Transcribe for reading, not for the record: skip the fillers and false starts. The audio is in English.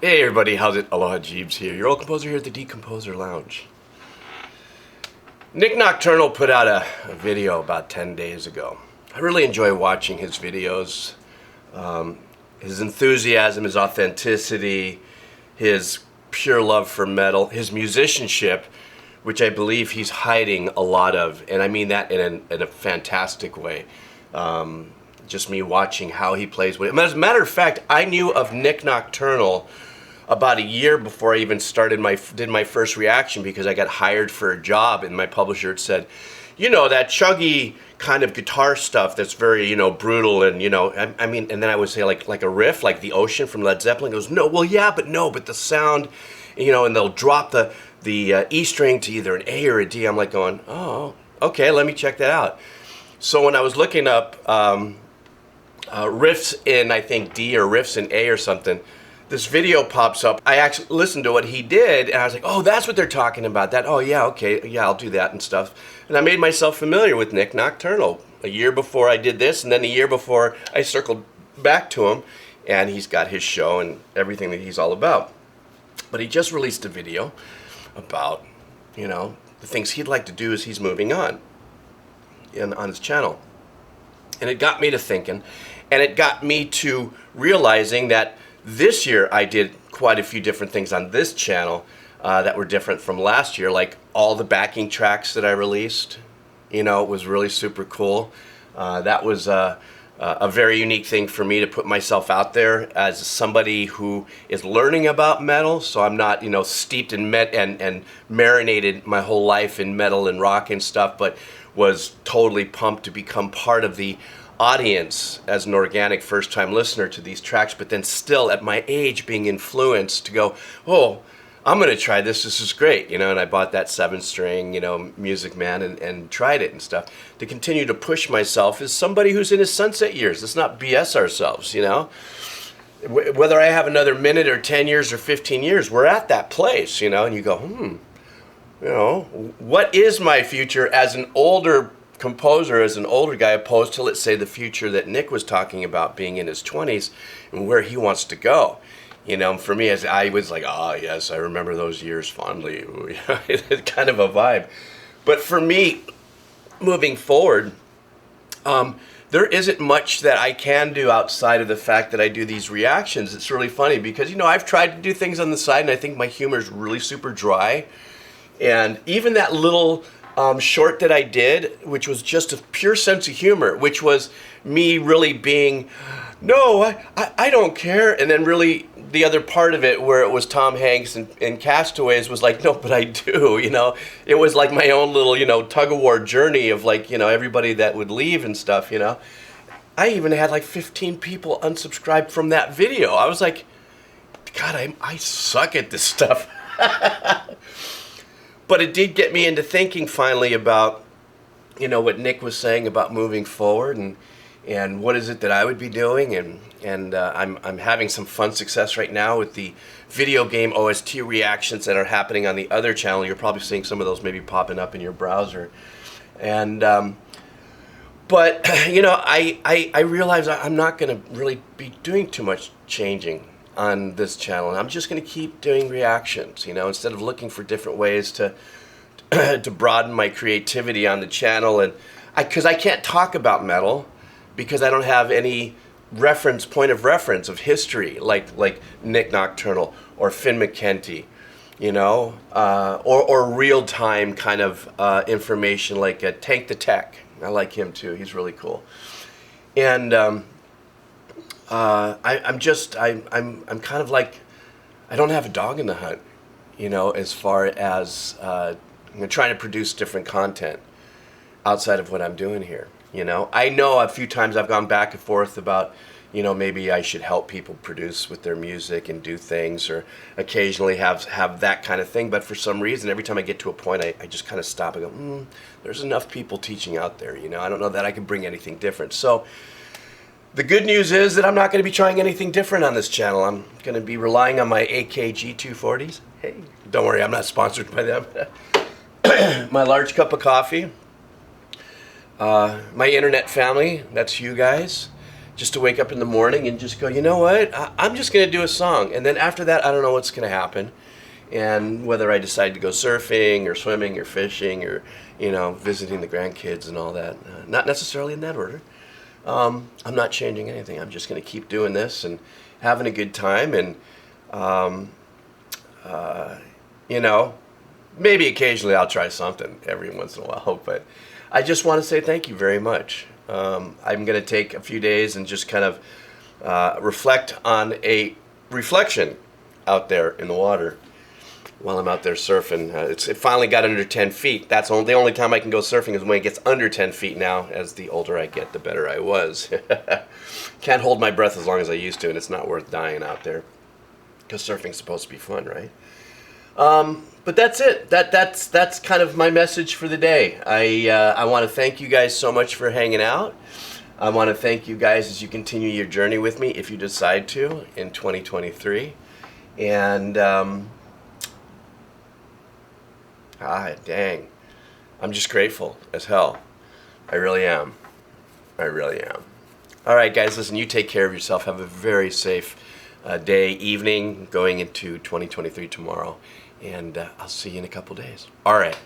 Hey everybody, how's it? Aloha, Geebz here, your old composer here at the Decomposer Lounge. Nik Nocturnal put out a video about 10 days ago. I really enjoy watching his videos. His enthusiasm, his authenticity, his pure love for metal, his musicianship, which I believe he's hiding a lot of, and I mean that in a fantastic way. Just me watching how he plays with it. As a matter of fact, I knew of Nik Nocturnal about a year before I even did my first reaction, because I got hired for a job and my publisher had said, you know, that chuggy kind of guitar stuff that's very, you know, brutal, and, you know, I mean, and then I would say like a riff, like The Ocean from Led Zeppelin. He goes, no, well, yeah, but no, but the sound, you know, and they'll drop the E string to either an A or a D. I'm like going, oh, okay, let me check that out. So when I was looking up riffs in, I think, D or riffs in A or something, this video pops up. I actually listened to what he did, and I was like, oh, that's what they're talking about. That, oh yeah, okay, yeah, I'll do that and stuff. And I made myself familiar with Nik Nocturnal a year before I did this, and then a year before I circled back to him, and he's got his show and everything that he's all about. But he just released a video about, you know, the things he'd like to do as he's moving on his channel. And it got me to thinking, and it got me to realizing that this year I did quite a few different things on this channel that were different from last year, like all the backing tracks that I released. You know, it was really super cool. That was a very unique thing for me to put myself out there as somebody who is learning about metal. So I'm not, you know, steeped in and marinated my whole life in metal and rock and stuff, but was totally pumped to become part of the audience as an organic first-time listener to these tracks, but then still at my age being influenced to go, oh, I'm going to try this is great, you know. And I bought that 7-string, you know, Music Man, and tried it and stuff to continue to push myself as somebody who's in his sunset years. Let's not BS ourselves, you know. Whether I have another minute or 10 years or 15 years, we're at that place, you know. And you go, you know, what is my future as an older composer, as an older guy, opposed to, let's say, the future that Nik was talking about, being in his 20s and where he wants to go. You know, for me, as I was like, oh yes, I remember those years fondly. It's kind of a vibe. But for me, moving forward, there isn't much that I can do outside of the fact that I do these reactions. It's really funny because, you know, I've tried to do things on the side, and I think my humor is really super dry. And even that little short that I did, which was just a pure sense of humor, which was me really being, no, I don't care. And then really the other part of it where it was Tom Hanks and Castaways was like, no, but I do, you know. It was like my own little, you know, tug-of-war journey of, like, you know, everybody that would leave and stuff, you know. I even had like 15 people unsubscribe from that video. I was like, God, I suck at this stuff. But it did get me into thinking finally about, you know, what Nik was saying about moving forward and what is it that I would be doing, and I'm having some fun success right now with the video game OST reactions that are happening on the other channel. You're probably seeing some of those maybe popping up in your browser, and but you know, I realize I'm not going to really be doing too much changing on this channel. I'm just going to keep doing reactions, you know, instead of looking for different ways to to broaden my creativity on the channel. And because I can't talk about metal because I don't have any point of reference of history like Nik Nocturnal or Finn McKenty, you know, or real-time kind of information like Tank the Tech. I like him too. He's really cool. And I'm kind of like, I don't have a dog in the hunt, you know, as far as you know, trying to produce different content outside of what I'm doing here. You know, I know a few times I've gone back and forth about, you know, maybe I should help people produce with their music and do things, or occasionally have that kind of thing. But for some reason, every time I get to a point, I just kind of stop and go, there's enough people teaching out there, you know. I don't know that I can bring anything different. So the good news is that I'm not going to be trying anything different on this channel. I'm going to be relying on my AKG 240s. Hey, don't worry, I'm not sponsored by them. My large cup of coffee. My internet family, that's you guys. just to wake up in the morning and just go, you know what, I'm just going to do a song. And then after that, I don't know what's going to happen. And whether I decide to go surfing or swimming or fishing or, visiting the grandkids and all that, not necessarily in that order. I'm not changing anything. I'm just going to keep doing this and having a good time. And, maybe occasionally I'll try something every once in a while. But I just want to say thank you very much. I'm going to take a few days and just kind of reflect on a reflection out there in the water while I'm out there surfing. It finally got under 10 feet. That's the only time I can go surfing is when it gets under 10 feet now. As the older I get, the better I was. Can't hold my breath as long as I used to, and it's not worth dying out there. Because surfing's supposed to be fun, right? But that's it. That's kind of my message for the day. I want to thank you guys so much for hanging out. I want to thank you guys as you continue your journey with me, if you decide to, in 2023. And dang, I'm just grateful as hell. I really am. I really am. All right, guys, listen, you take care of yourself. Have a very safe day, evening, going into 2023 tomorrow. And I'll see you in a couple days. All right.